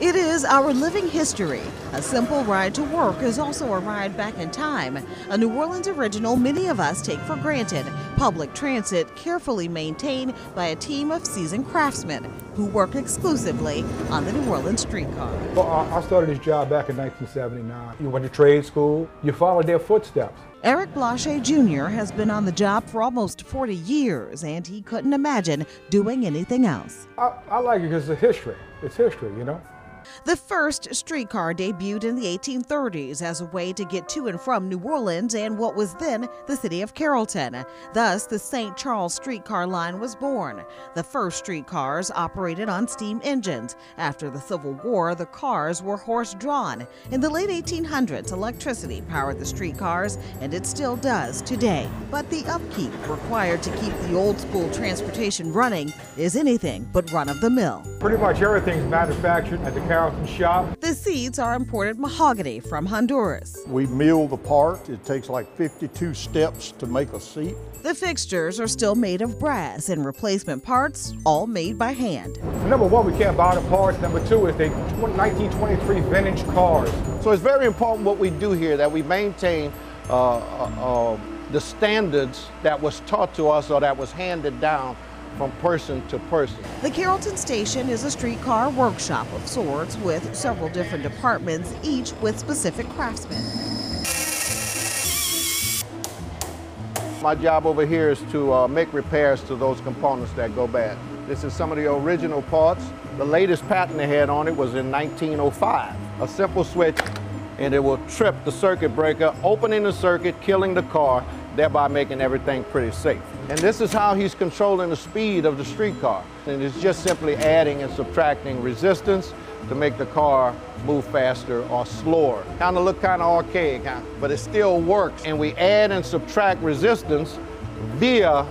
It is our living history. A simple ride to work is also a ride back in time. A New Orleans original many of us take for granted. Public transit carefully maintained by a team of seasoned craftsmen who work exclusively on the New Orleans streetcar. Well, I started this job back in 1979. You went to trade school, you followed their footsteps. Eric Blanchet Jr. has been on the job for almost 40 years, and he couldn't imagine doing anything else. I like it because it's history. It's history, you know. The first streetcar debuted in the 1830s as a way to get to and from New Orleans and what was then the city of Carrollton. Thus, the St. Charles streetcar line was born. The first streetcars operated on steam engines. After the Civil War, the cars were horse-drawn. In the late 1800s, electricity powered the streetcars, and it still does today. But the upkeep required to keep the old-school transportation running is anything but run-of-the-mill. Pretty much everything's manufactured at the Carrollton shop. The seats are imported mahogany from Honduras. We mill the part. It takes like 52 steps to make a seat. The fixtures are still made of brass and replacement parts, all made by hand. Number one, we can't buy the parts. Number two is they 1923 vintage cars. So it's very important what we do here, that we maintain the standards that was taught to us or that was handed down from person to person. The Carrollton station is a streetcar workshop of sorts with several different departments, each with specific craftsmen. My job over here is to make repairs to those components that go bad. This is some of the original parts. The latest patent they had on it was in 1905. A simple switch and it will trip the circuit breaker, opening the circuit, killing the car, thereby making everything pretty safe. And this is how he's controlling the speed of the streetcar. And it's just simply adding and subtracting resistance to make the car move faster or slower. Kind of look kind of archaic, huh? But it still works. And we add and subtract resistance via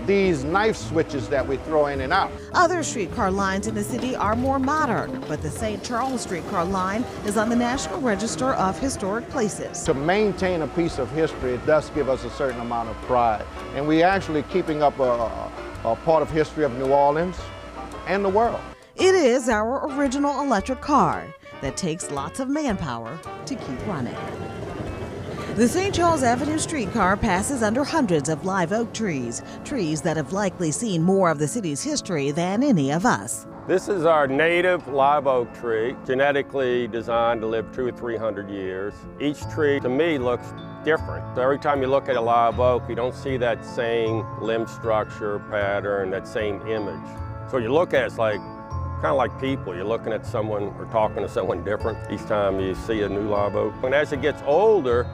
these knife switches that we throw in and out. Other streetcar lines in the city are more modern, but the St. Charles streetcar line is on the National Register of Historic Places. To maintain a piece of history, it does give us a certain amount of pride. And we're actually keeping up a part of history of New Orleans and the world. It is our original electric car that takes lots of manpower to keep running. The St. Charles Avenue streetcar passes under hundreds of live oak trees, trees that have likely seen more of the city's history than any of us. This is our native live oak tree, genetically designed to live 200 or 300 years. Each tree, to me, looks different. So every time you look at a live oak, you don't see that same limb structure, pattern, that same image. So you look at it, it's like, kind of like people. You're looking at someone or talking to someone different each time you see a new live oak. And as it gets older,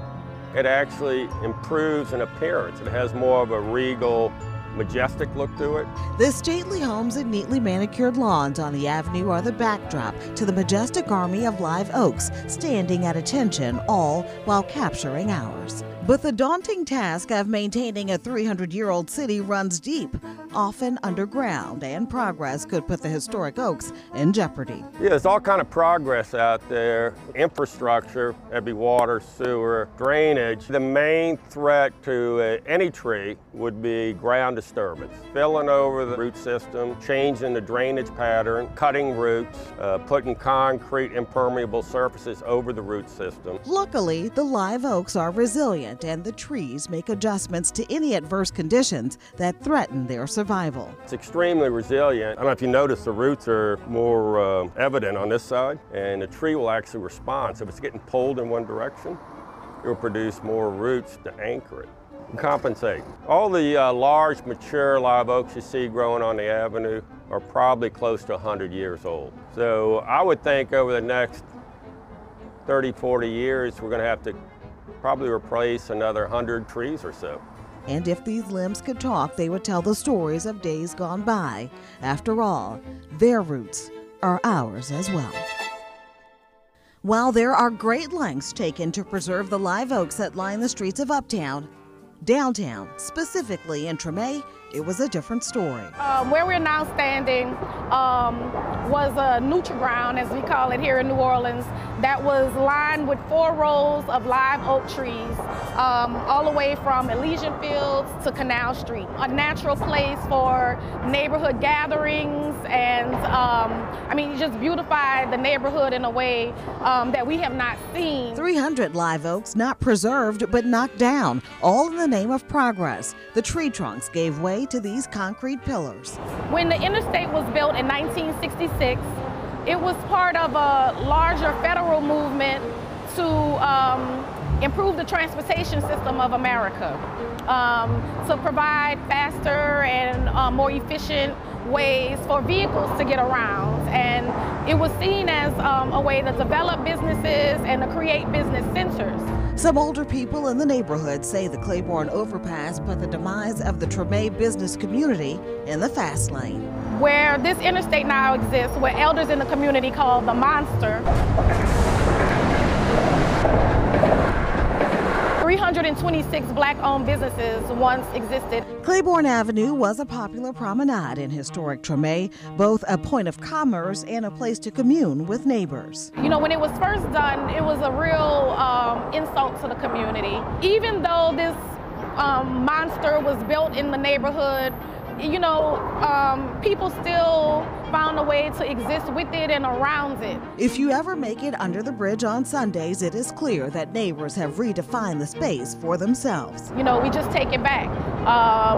it actually improves in appearance. It has more of a regal, majestic look to it. The stately homes and neatly manicured lawns on the avenue are the backdrop to the majestic army of live oaks standing at attention, all while capturing ours. But the daunting task of maintaining a 300-year-old city runs deep, often underground, and progress could put the historic oaks in jeopardy. Yeah, there's all kind of progress out there. Infrastructure, that'd be water, sewer, drainage. The main threat to any tree would be ground disturbance. Filling over the root system, changing the drainage pattern, cutting roots, putting concrete impermeable surfaces over the root system. Luckily, the live oaks are resilient, and the trees make adjustments to any adverse conditions that threaten their survival. It's extremely resilient. I don't know if you notice the roots are more evident on this side, and the tree will actually respond. So if it's getting pulled in one direction, it will produce more roots to anchor it and compensate. All the large, mature live oaks you see growing on the avenue are probably close to 100 years old. So I would think over the next 30, 40 years, we're going to have to probably replace another 100 trees or so. And if these limbs could talk, they would tell the stories of days gone by. After all, their roots are ours as well. While there are great lengths taken to preserve the live oaks that line the streets of Uptown, downtown, specifically in Treme, it was a different story. Where we're now standing, was a Nutri-Ground, as we call it here in New Orleans, that was lined with 4 rows of live oak trees, all the way from Elysian Fields to Canal Street. A natural place for neighborhood gatherings and, just beautified the neighborhood in a way that we have not seen. 300 live oaks not preserved but knocked down, all in the name of progress. The tree trunks gave way to these concrete pillars. When the interstate was built in 1966, it was part of a larger federal movement to improve the transportation system of America, to provide faster and more efficient ways for vehicles to get around. And it was seen as a way to develop businesses and to create business centers. Some older people in the neighborhood say the Claiborne overpass put the demise of the Treme business community in the fast lane. Where this interstate now exists, what elders in the community call the monster, 326 black-owned businesses once existed. Claiborne Avenue was a popular promenade in historic Treme, both a point of commerce and a place to commune with neighbors. You know, when it was first done, it was a real insult to the community. Even though this monster was built in the neighborhood, you know, people still found a way to exist with it and around it. If you ever make it under the bridge on Sundays, it is clear that neighbors have redefined the space for themselves. You know, we just take it back.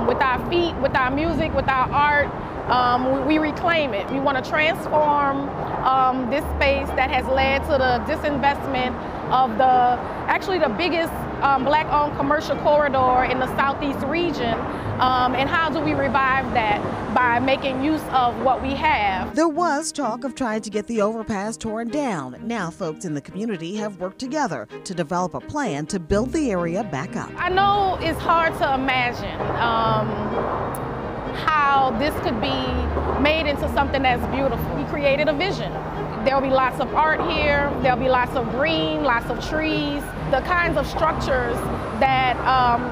With our feet, with our music, with our art, we reclaim it. We want to transform this space that has led to the disinvestment of actually the biggest black-owned commercial corridor in the southeast region. And how do we revive that? By making use of what we have. There was talk of trying to get the overpass torn down. Now folks in the community have worked together to develop a plan to build the area back up. I know it's hard to imagine how this could be made into something that's beautiful. We created a vision. There'll be lots of art here, there'll be lots of green, lots of trees, the kinds of structures that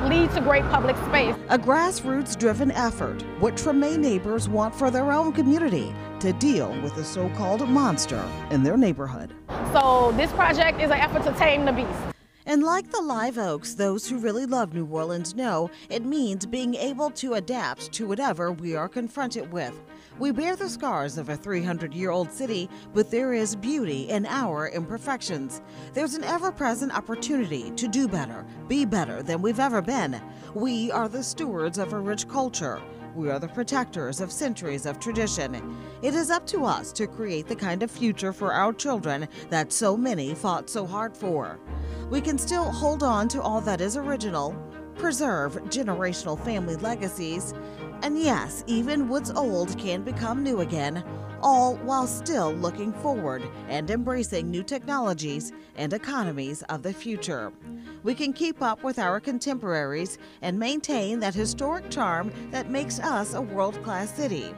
lead to great public space. A grassroots-driven effort, what Treme neighbors want for their own community to deal with the so-called monster in their neighborhood. So this project is an effort to tame the beast. And like the live oaks, those who really love New Orleans know it means being able to adapt to whatever we are confronted with. We bear the scars of a 300-year-old city, but there is beauty in our imperfections. There's an ever-present opportunity to do better, be better than we've ever been. We are the stewards of a rich culture. We are the protectors of centuries of tradition. It is up to us to create the kind of future for our children that so many fought so hard for. We can still hold on to all that is original, preserve generational family legacies, and yes, even what's old can become new again, all while still looking forward and embracing new technologies and economies of the future. We can keep up with our contemporaries and maintain that historic charm that makes us a world-class city.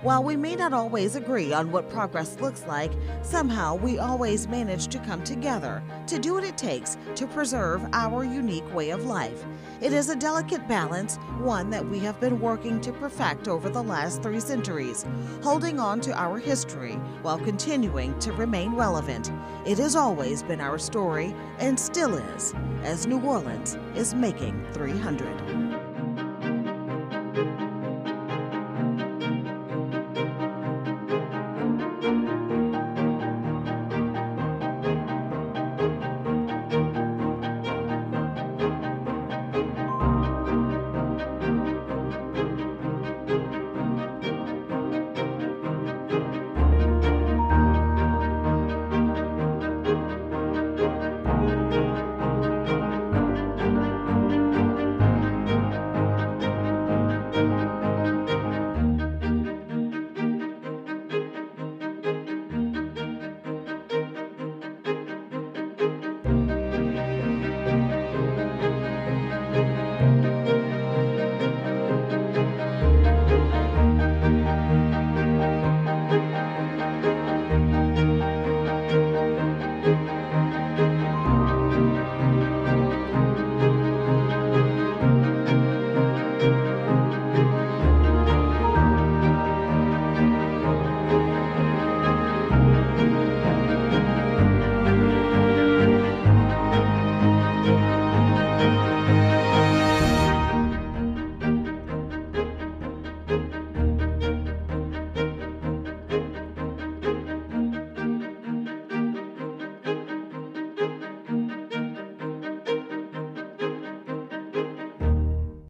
While we may not always agree on what progress looks like, somehow we always manage to come together to do what it takes to preserve our unique way of life. It is a delicate balance, one that we have been working to perfect over the last 3 centuries, holding on to our history while continuing to remain relevant. It has always been our story and still is, as New Orleans is making 300.